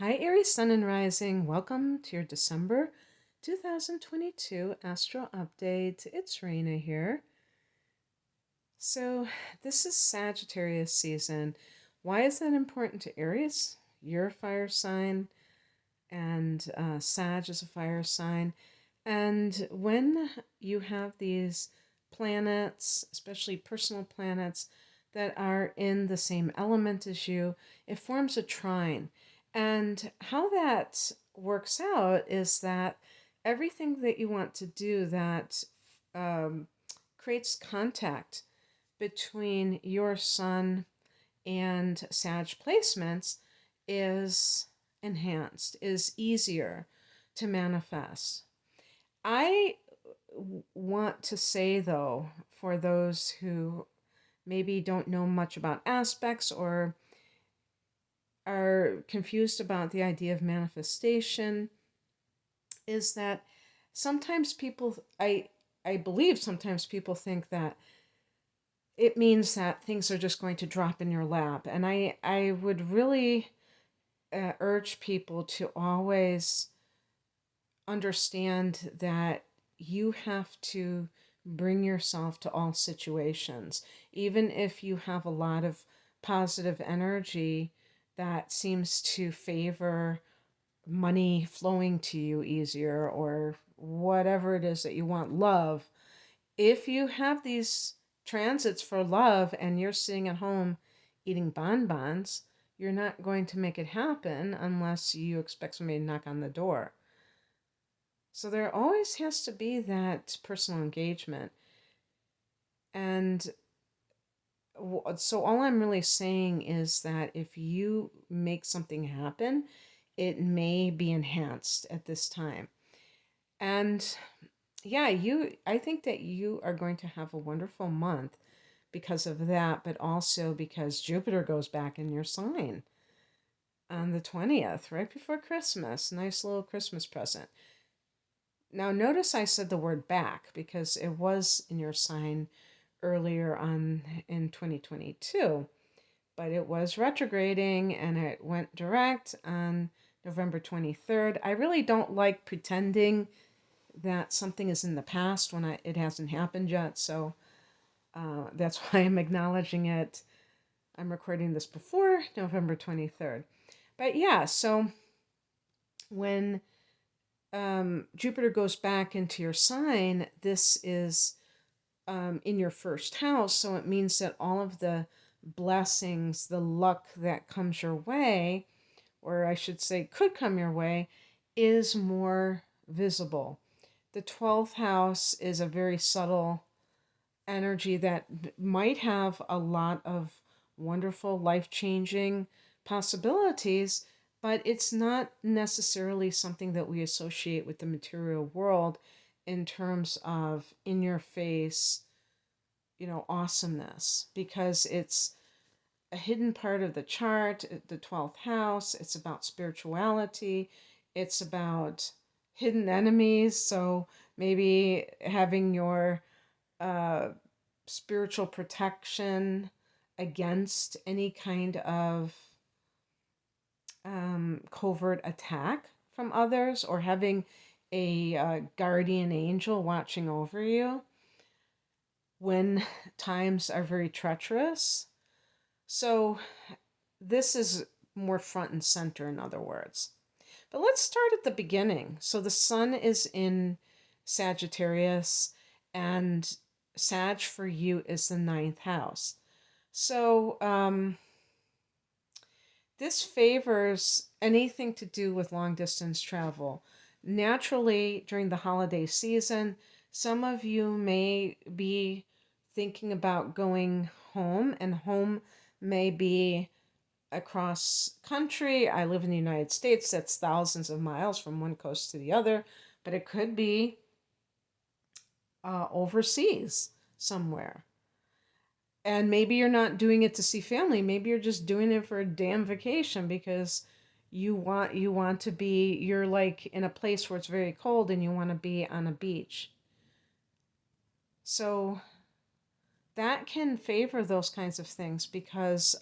Hi, Aries, Sun and Rising. Welcome to your December 2022 Astro Update. It's Raina here. So, this is Sagittarius season. Why is that important to Aries? You're a fire sign, and Sag is a fire sign. And when you have these planets, especially personal planets, that are in the same element as you, it forms a trine. And how that works out is that everything that you want to do that um, creates contact between your sun and Sag placements is enhanced, is easier to manifest. I want to say, though, for those who maybe don't know much about aspects or are confused about the idea of manifestation, is that sometimes I believe sometimes people think that it means that things are just going to drop in your lap. And I would really urge people to always understand that you have to bring yourself to all situations. Even if you have a lot of positive energy that seems to favor money flowing to you easier or whatever it is that you want, love. If you have these transits for love and you're sitting at home eating bonbons, you're not going to make it happen unless you expect somebody to knock on the door. So there always has to be that personal engagement. And so all I'm really saying is that if you make something happen, it may be enhanced at this time. And yeah, I think that you are going to have a wonderful month because of that, but also because Jupiter goes back in your sign on the 20th, right before Christmas. Nice little Christmas present. Now, notice I said the word back because it was in your sign earlier on in 2022, but it was retrograding and it went direct on November 23rd. I really don't like pretending that something is in the past when it hasn't happened yet, so that's why I'm acknowledging it. I'm recording this before November 23rd. But yeah, so when Jupiter goes back into your sign, this is in your first house. So it means that all of the blessings, the luck that comes your way, or I should say could come your way, is more visible. The 12th house is a very subtle energy that might have a lot of wonderful, life changing possibilities, but it's not necessarily something that we associate with the material world in terms of in your face, awesomeness, because it's a hidden part of the chart, the 12th house. It's about spirituality, it's about hidden enemies. So maybe having your uh, spiritual protection against any kind of covert attack from others, or having a guardian angel watching over you when times are very treacherous. So, this is more front and center, in other words. But let's start at the beginning. So, the sun is in Sagittarius, and Sag for you is the ninth house. So, this favors anything to do with long distance travel. Naturally, during the holiday season, some of you may be thinking about going home, and home may be across country. I live in the United States, that's thousands of miles from one coast to the other, but it could be overseas somewhere. And maybe you're not doing it to see family. Maybe you're just doing it for a damn vacation because you want to be, you're like in a place where it's very cold and you want to be on a beach. So that can favor those kinds of things because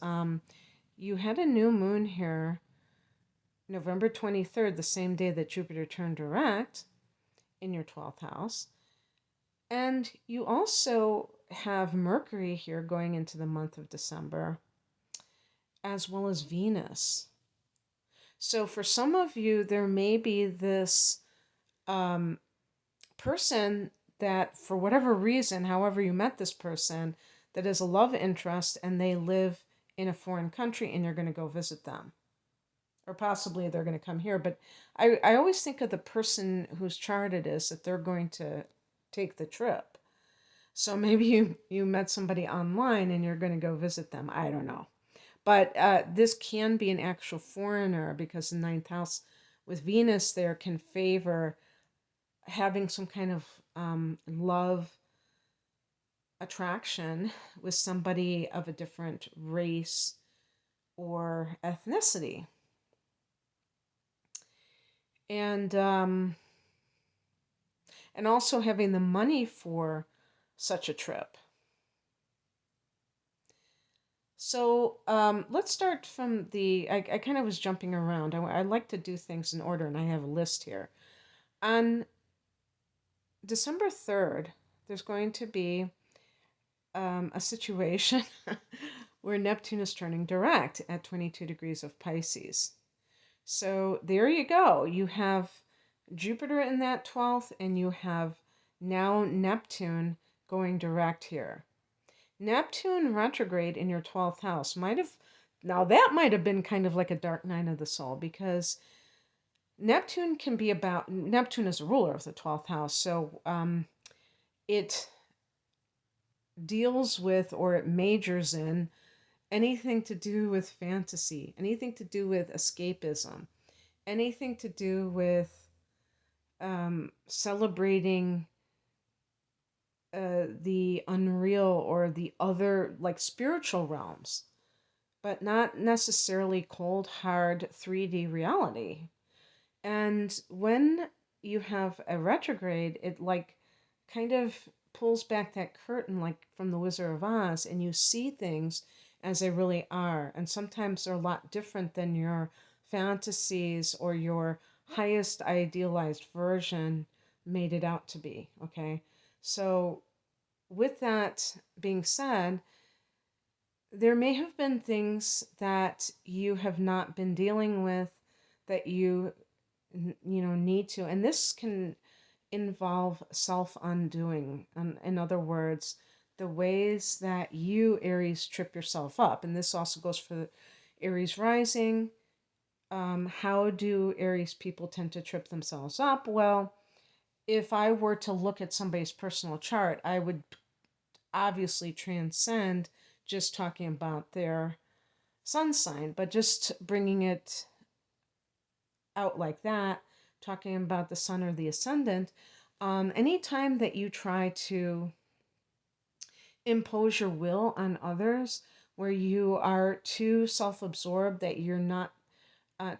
you had a new moon here November 23rd, the same day that Jupiter turned direct in your 12th house. And you also have Mercury here going into the month of December, as well as Venus. So for some of you, there may be this person that, for whatever reason, however you met this person, that is a love interest and they live in a foreign country and you're going to go visit them. Or possibly they're going to come here. But I always think of the person whose chart it is that they're going to take the trip. So maybe you met somebody online and you're going to go visit them. I don't know. But this can be an actual foreigner, because the ninth house with Venus there can favor having some kind of love attraction with somebody of a different race or ethnicity. And also having the money for such a trip. So let's start from I kind of was jumping around. I like to do things in order, and I have a list here. On December 3rd, there's going to be a situation where Neptune is turning direct at 22 degrees of Pisces. So there you go. You have Jupiter in that 12th, and you have now Neptune going direct here. Neptune retrograde in your 12th house that might have been kind of like a dark night of the soul, because Neptune is a ruler of the 12th house. So it deals with, or it majors in, anything to do with fantasy, anything to do with escapism, anything to do with celebrating the unreal or the other, like spiritual realms, but not necessarily cold, hard 3D reality. And when you have a retrograde, it like kind of pulls back that curtain, like from the Wizard of Oz, and you see things as they really are. And sometimes they're a lot different than your fantasies or your highest idealized version made it out to be. Okay. So with that being said, there may have been things that you have not been dealing with that you need to, and this can involve self-undoing. In other words, the ways that you, Aries, trip yourself up. And this also goes for Aries rising. How do Aries people tend to trip themselves up? Well, if I were to look at somebody's personal chart, I would obviously transcend just talking about their sun sign, but just bringing it out like that, talking about the sun or the ascendant. Anytime that you try to impose your will on others, where you are too self-absorbed that you're not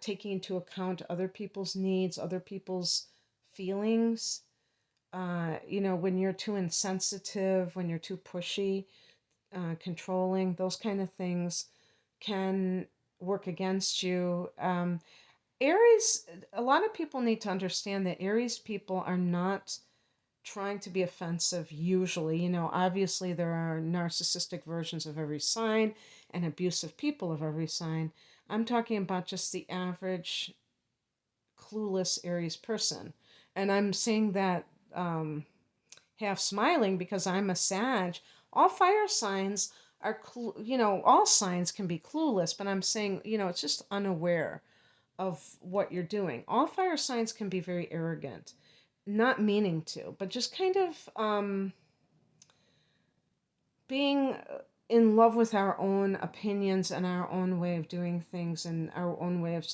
taking into account other people's needs, other people's feelings, when you're too insensitive, when you're too pushy, controlling, those kind of things can work against you. Aries, a lot of people need to understand that Aries people are not trying to be offensive usually. Obviously there are narcissistic versions of every sign and abusive people of every sign. I'm talking about just the average clueless Aries person. And I'm saying that half smiling because I'm a Sag. All fire signs are, all signs can be clueless, but I'm saying, it's just unaware of what you're doing. All fire signs can be very arrogant, not meaning to, but just kind of being in love with our own opinions and our own way of doing things and our own way of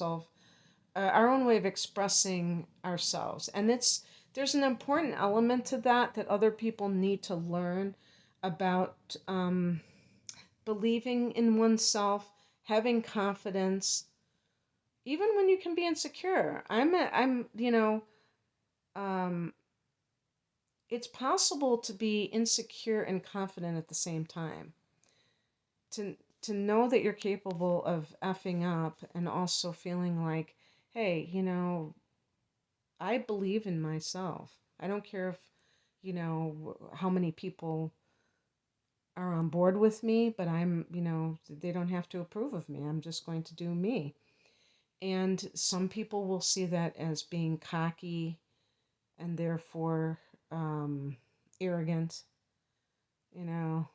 our own way of expressing ourselves. And there's an important element to that other people need to learn about, believing in oneself, having confidence, even when you can be insecure. It's possible to be insecure and confident at the same time. To know that you're capable of effing up and also feeling like hey, I believe in myself. I don't care if, how many people are on board with me, but they don't have to approve of me. I'm just going to do me. And some people will see that as being cocky and therefore arrogant, you know,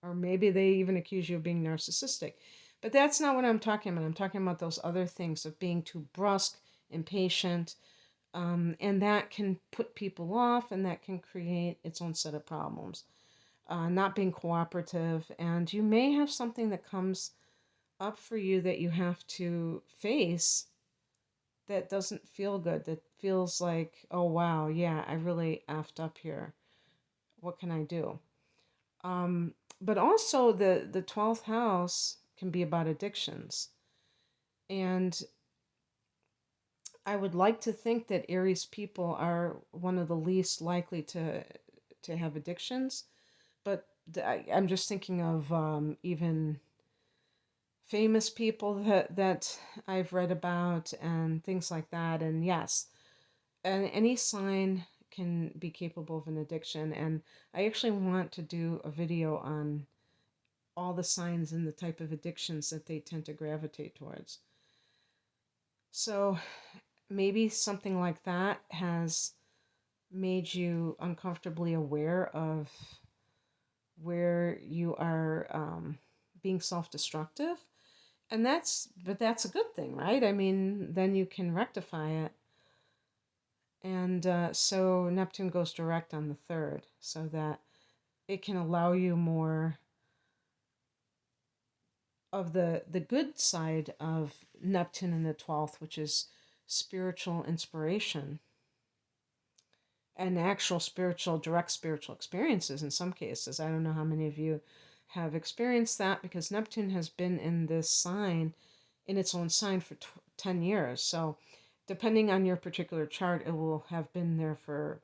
or maybe they even accuse you of being narcissistic. But that's not what I'm talking about. I'm talking about those other things of being too brusque, impatient, and that can put people off and that can create its own set of problems. Not being cooperative, and you may have something that comes up for you that you have to face that doesn't feel good, that feels like, oh wow, yeah, I really effed up here. What can I do? But also the 12th house can be about addictions. And I would like to think that Aries people are one of the least likely to have addictions, but I'm just thinking of even famous people that I've read about and things like that. And yes, and any sign can be capable of an addiction. And I actually want to do a video on all the signs and the type of addictions that they tend to gravitate towards. So maybe something like that has made you uncomfortably aware of where you are being self-destructive. And that's a good thing, right? I mean, then you can rectify it. And so Neptune goes direct on the 3rd, so that it can allow you more of the good side of Neptune in the 12th, which is spiritual inspiration and actual direct spiritual experiences in some cases. I don't know how many of you have experienced that, because Neptune has been in this sign, in its own sign, for 10 years. So depending on your particular chart, it will have been there for,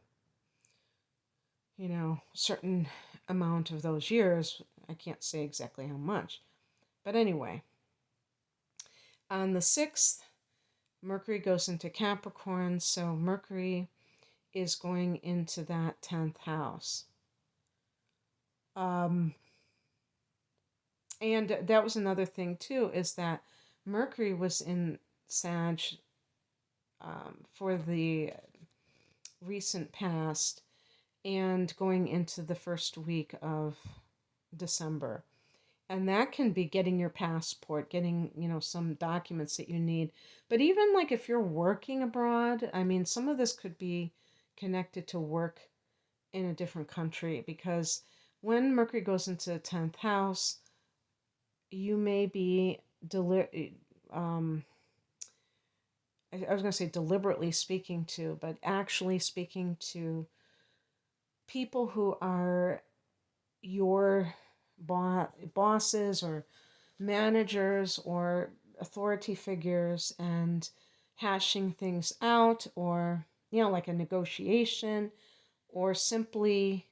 certain amount of those years. I can't say exactly how much. But anyway, on the 6th, Mercury goes into Capricorn, so Mercury is going into that 10th house. And that was another thing too, is that Mercury was in Sag for the recent past and going into the first week of December. And that can be getting your passport, getting, some documents that you need. But even like if you're working abroad, I mean, some of this could be connected to work in a different country, because when Mercury goes into the 10th house, you may be I was going to say deliberately speaking to, but actually speaking to people who are your bosses or managers or authority figures, and hashing things out, or, like a negotiation, or simply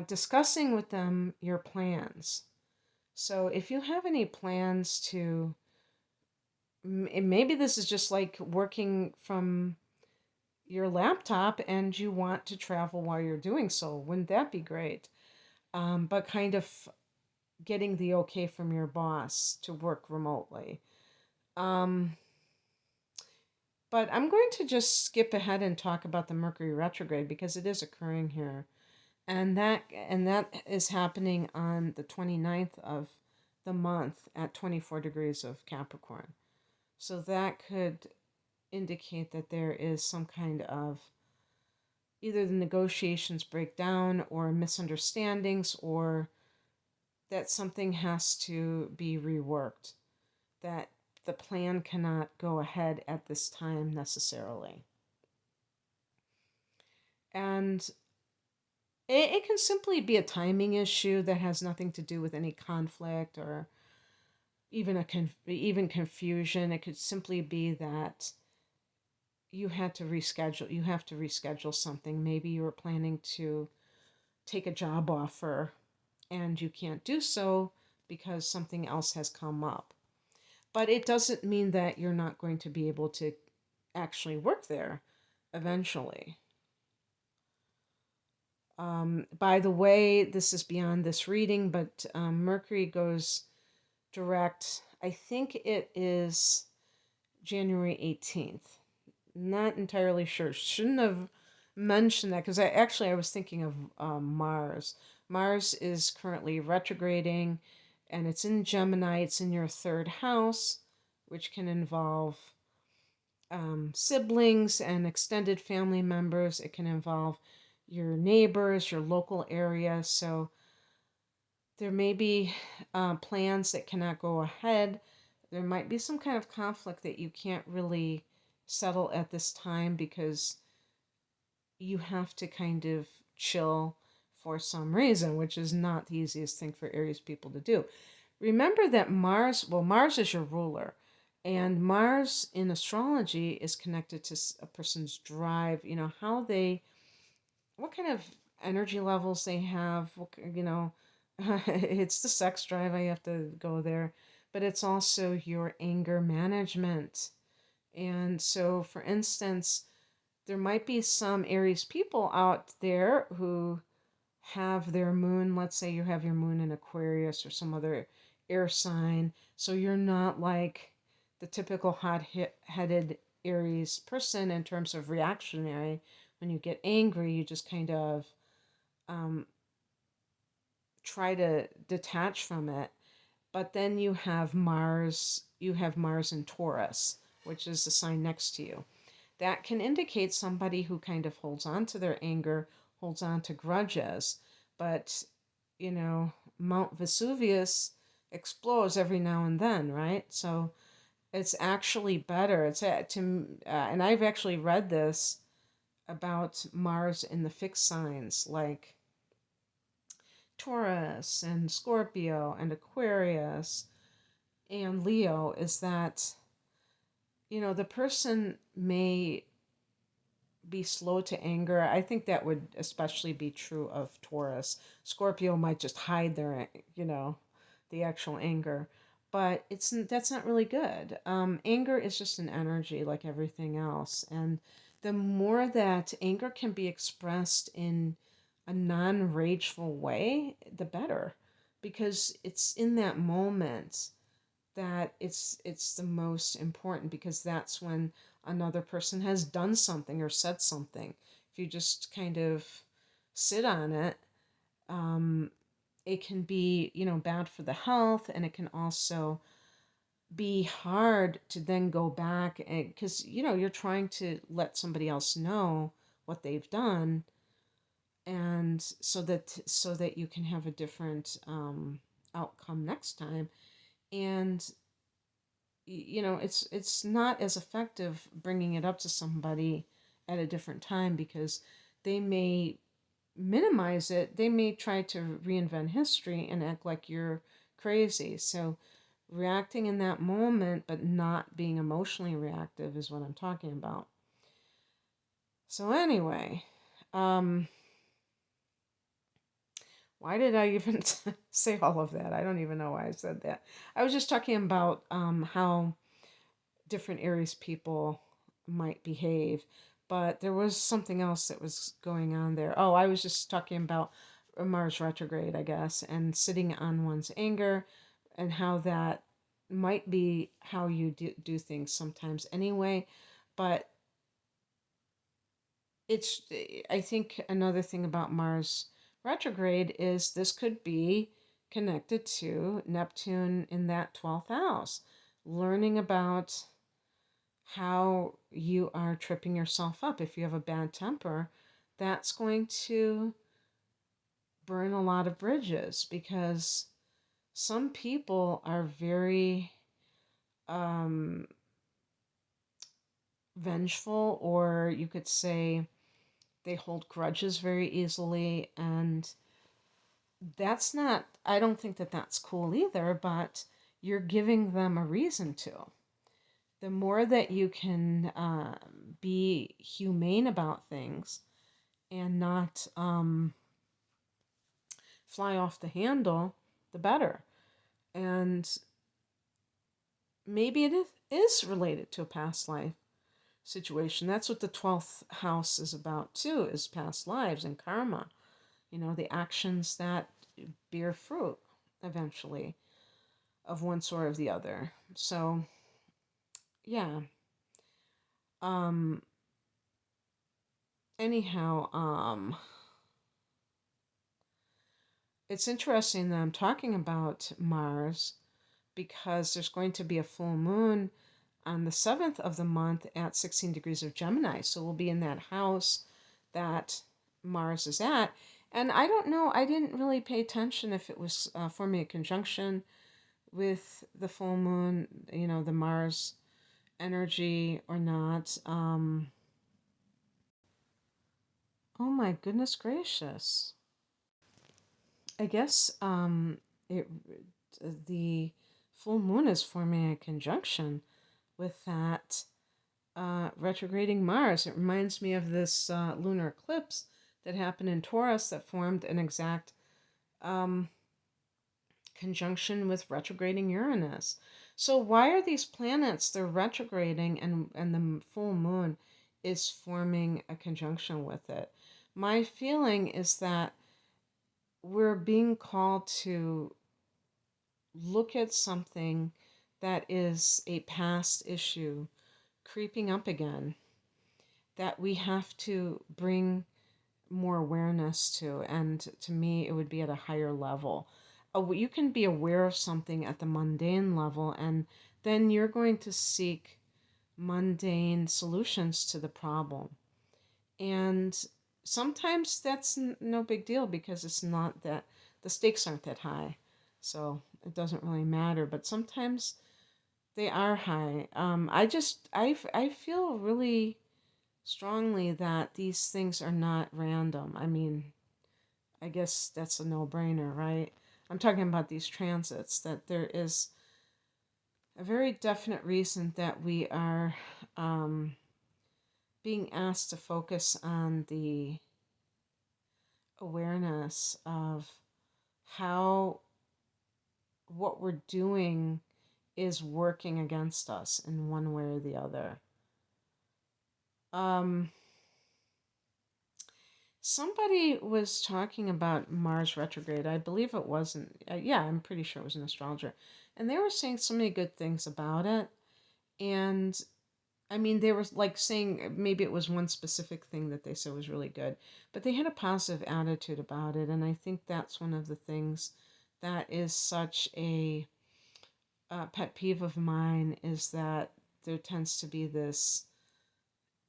discussing with them your plans. So if you have any plans to, maybe this is just like working from your laptop and you want to travel while you're doing so, wouldn't that be great? But kind of getting the okay from your boss to work remotely. But I'm going to just skip ahead and talk about the Mercury retrograde, because it is occurring here. And that is happening on the 29th of the month at 24 degrees of Capricorn. So that could indicate that there is some kind of either the negotiations break down, or misunderstandings, or that something has to be reworked, that the plan cannot go ahead at this time necessarily. And it can simply be a timing issue that has nothing to do with any conflict or even even confusion. It could simply be that you have to reschedule something. Maybe you were planning to take a job offer and you can't do so because something else has come up. But it doesn't mean that you're not going to be able to actually work there eventually. By the way, this is beyond this reading, but Mercury goes direct. I think it is January 18th. Not entirely sure. Shouldn't have mentioned that because I was thinking of Mars. Mars is currently retrograding and it's in Gemini. It's in your third house, which can involve siblings and extended family members. It can involve your neighbors, your local area. So there may be plans that cannot go ahead. There might be some kind of conflict that you can't really settle at this time because you have to kind of chill for some reason, which is not the easiest thing for Aries people to do. Remember that Mars is your ruler, and Mars in astrology is connected to a person's drive, how they, what kind of energy levels they have, it's the sex drive, I have to go there, but it's also your anger management. And so, for instance, there might be some Aries people out there who have their moon, let's say you have your moon in Aquarius or some other air sign, so you're not like the typical hot-headed Aries person in terms of reactionary. When you get angry, you just kind of um, try to detach from it. But then you have Mars in Taurus, which is the sign next to you. That can indicate somebody who kind of holds on to their anger, holds on to grudges. But, Mount Vesuvius explodes every now and then, right? So it's actually better. And I've actually read this about Mars in the fixed signs like Taurus and Scorpio and Aquarius and Leo, is that, the person may be slow to anger. I think that would especially be true of Taurus. Scorpio might just hide their, the actual anger, but that's not really good. Anger is just an energy like everything else, and the more that anger can be expressed in a non-rageful way, the better, because it's in that moment that it's the most important, because that's when another person has done something or said something. If you just kind of sit on it, um, it can be, bad for the health, and it can also be hard to then go back, and because you're trying to let somebody else know what they've done, and so that you can have a different outcome next time. And it's not as effective bringing it up to somebody at a different time, because they may minimize it. They may try to reinvent history and act like you're crazy. So reacting in that moment but not being emotionally reactive is what I'm talking about. So anyway, why did I even say all of that? I don't even know why I said that. I was just talking about how different Aries people might behave. But there was something else that was going on there. Oh, I was just talking about Mars retrograde, I guess, and sitting on one's anger, and how that might be how you do things sometimes anyway. But it's, I think another thing about Mars retrograde is this could be connected to Neptune in that 12th house. Learning about how you are tripping yourself up. If you have a bad temper, that's going to burn a lot of bridges, because some people are very um, vengeful, or you could say they hold grudges very easily. And I don't think that that's cool either, but you're giving them a reason to. The more that you can be humane about things and not fly off the handle, the better. And maybe is related to a past life situation. That's what the 12th house is about too, is past lives and karma. The actions that bear fruit eventually of one sort or the other. So, yeah. Um anyhow, it's interesting that I'm talking about Mars because there's going to be a full moon on the 7th of the month at 16 degrees of Gemini. So we'll be in that house that Mars is at. And I don't know, I didn't really pay attention if it was forming a conjunction with the full moon, the Mars energy or not. Oh my goodness gracious. I guess it the full moon is forming a conjunction with that retrograding Mars. It reminds me of this lunar eclipse that happened in Taurus that formed an exact um, conjunction with retrograding Uranus. So why are these planets, they're retrograding and the full moon is forming a conjunction with it? My feeling is that we're being called to look at something that is a past issue creeping up again that we have to bring more awareness to. And to me, it would be at a higher level. You can be aware of something at the mundane level, and then you're going to seek mundane solutions to the problem. And sometimes that's no big deal because it's not that the stakes aren't that high. So it doesn't really matter. But sometimes they are high. I feel really strongly that these things are not random. I mean, I guess that's a no-brainer, right? I'm talking about these transits, that there is a very definite reason that we are being asked to focus on the awareness of how what we're doing is working against us in one way or the other. Um, Somebody was talking about Mars retrograde. I believe it wasn't. Yeah, I'm pretty sure it was an astrologer. And they were saying so many good things about it. And I mean, they were like saying maybe it was one specific thing that they said was really good, but they had a positive attitude about it. And I think that's one of the things that is such a pet peeve of mine, is that there tends to be this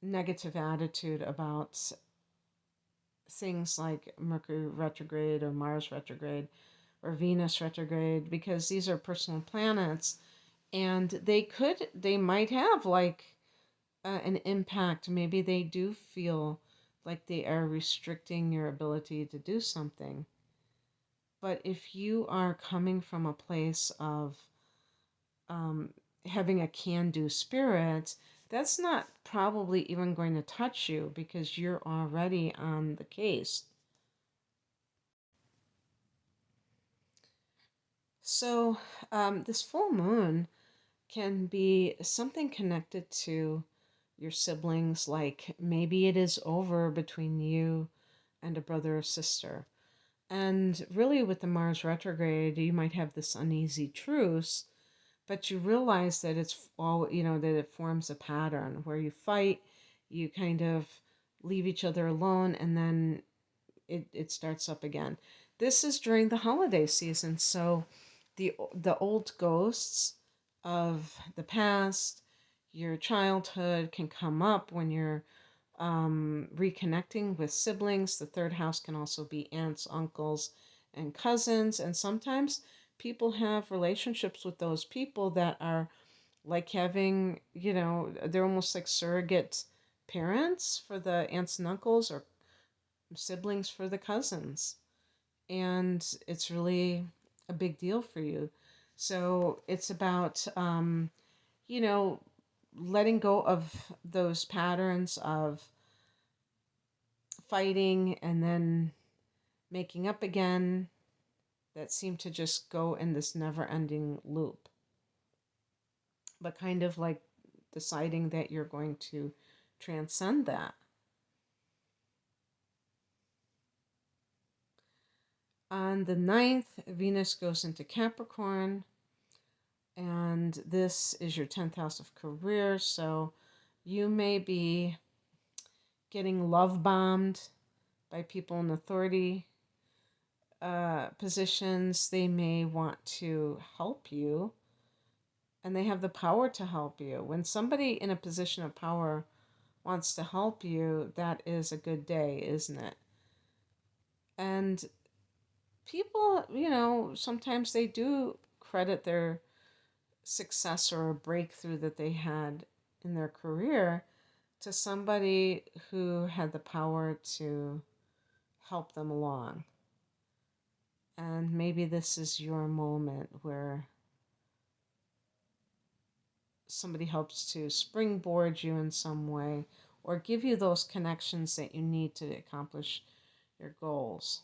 negative attitude about things like Mercury retrograde or Mars retrograde or Venus retrograde, because these are personal planets and they might have like an impact. Maybe they do feel like they are restricting your ability to do something. But if you are coming from a place of um, having a can-do spirit, that's not probably even going to touch you because you're already on the case. So, this full moon can be something connected to your siblings, like maybe it is over between you and a brother or sister. And really, with the Mars retrograde, you might have this uneasy truce, but you realize that it's all, that it forms a pattern where you fight, you kind of leave each other alone, and then it starts up again. This is during the holiday season, so the old ghosts of the past, your childhood, can come up when you're reconnecting with siblings. The third house can also be aunts, uncles, and cousins. And sometimes people have relationships with those people that are like having, they're almost like surrogate parents for the aunts and uncles, or siblings for the cousins. And it's really a big deal for you. So it's about, you know, letting go of those patterns of fighting and then making up again that seem to just go in this never ending loop. but kind of like deciding that you're going to transcend that. On the 9th, Venus goes into Capricorn, and this is your 10th house of career, so you may be getting love bombed by people in authority positions. They may want to help you, and they have the power to help you. When somebody in a position of power wants to help you, that is a good day, isn't it? And people, sometimes they do credit their success or a breakthrough that they had in their career to somebody who had the power to help them along. And maybe this is your moment where somebody helps to springboard you in some way or give you those connections that you need to accomplish your goals.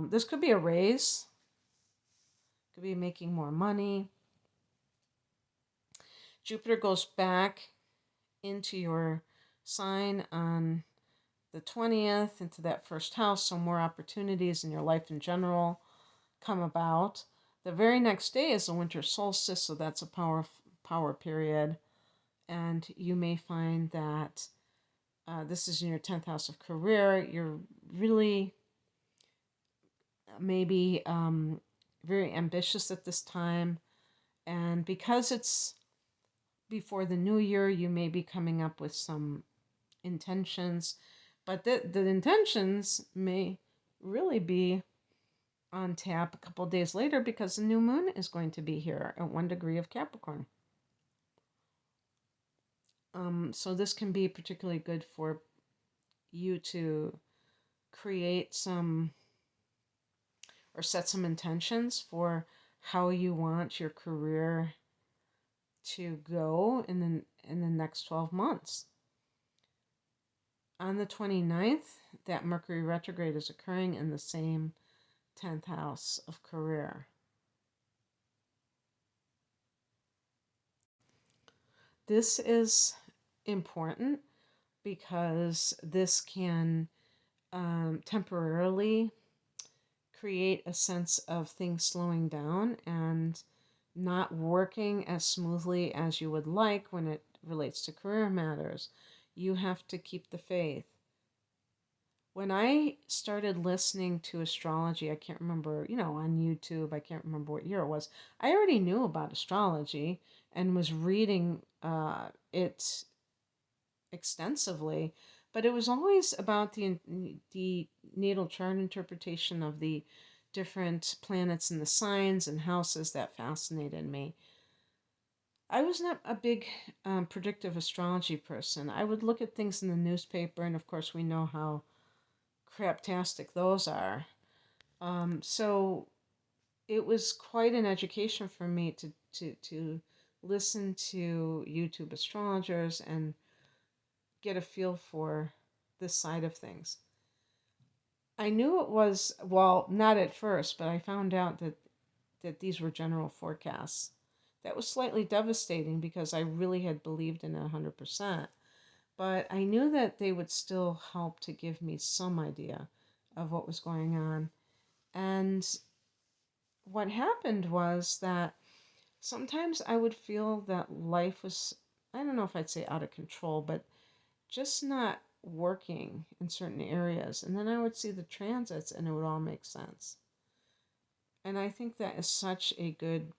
This could be a raise, could be making more money. Jupiter goes back into your sign on the 20th, into that first house, so more opportunities in your life in general come about. The very next day is the winter solstice, so that's a power period, and you may find that this is in your 10th house of career. You're really maybe very ambitious at this time, and because it's before the new year, you may be coming up with some intentions, but the intentions may really be on tap a couple of days later because the new moon is going to be here at 1 degree of Capricorn. So this can be particularly good for you to create some or set some intentions for how you want your career to go in the next 12 months. On the 29th, that Mercury retrograde is occurring in the same 10th house of career. This is important because this can temporarily create a sense of things slowing down and not working as smoothly as you would like when it relates to career matters. You have to keep the faith. When I started listening to astrology, I can't remember, on YouTube, I can't remember what year it was. I already knew about astrology and was reading it extensively, but it was always about the natal chart interpretation of the different planets and the signs and houses that fascinated me. I was not a big predictive astrology person. I would look at things in the newspaper, and of course we know how craptastic those are. So it was quite an education for me to listen to YouTube astrologers and get a feel for this side of things. I knew it was, well, not at first, but I found out that these were general forecasts. That was slightly devastating because I really had believed in it 100%. But I knew that they would still help to give me some idea of what was going on. And what happened was that sometimes I would feel that life was, I don't know if I'd say out of control, but just not working in certain areas. And then I would see the transits and it would all make sense. And I think that is such a good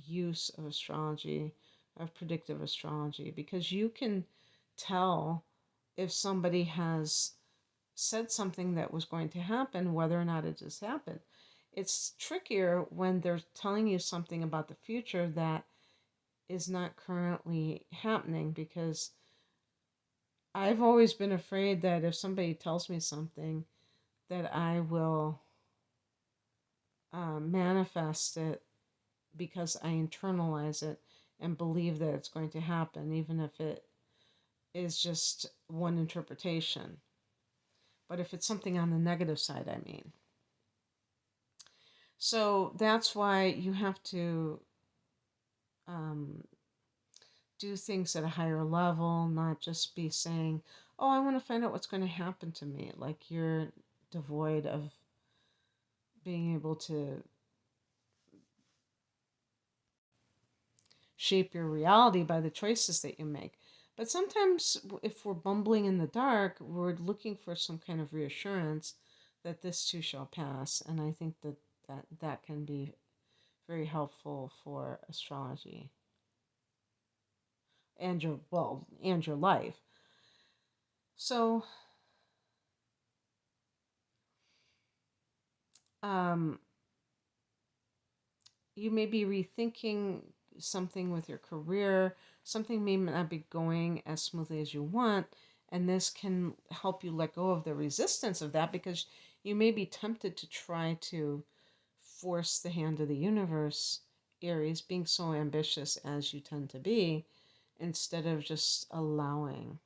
use of astrology, of predictive astrology, because you can tell if somebody has said something that was going to happen, whether or not it just happened. It's trickier when they're telling you something about the future that is not currently happening, because I've always been afraid that if somebody tells me something, that I will manifest it because I internalize it and believe that it's going to happen, even if it is just one interpretation. But if it's something on the negative side, I mean. So that's why you have to um, do things at a higher level, not just be saying, oh, I want to find out what's going to happen to me. Like you're devoid of being able to shape your reality by the choices that you make. But sometimes, if we're bumbling in the dark, we're looking for some kind of reassurance that this too shall pass. And I think that can be very helpful for astrology and your life. So, um, you may be rethinking something with your career. Something may not be going as smoothly as you want, and this can help you let go of the resistance of that because you may be tempted to try to force the hand of the universe, Aries, being so ambitious as you tend to be, instead of just allowing.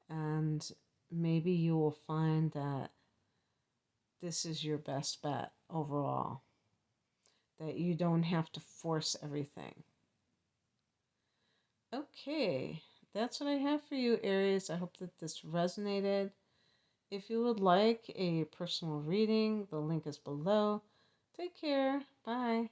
And maybe you will find that this is your best bet overall, that you don't have to force everything. Okay, that's what I have for you, Aries. I hope that this resonated. If you would like a personal reading, the link is below. Take care. Bye.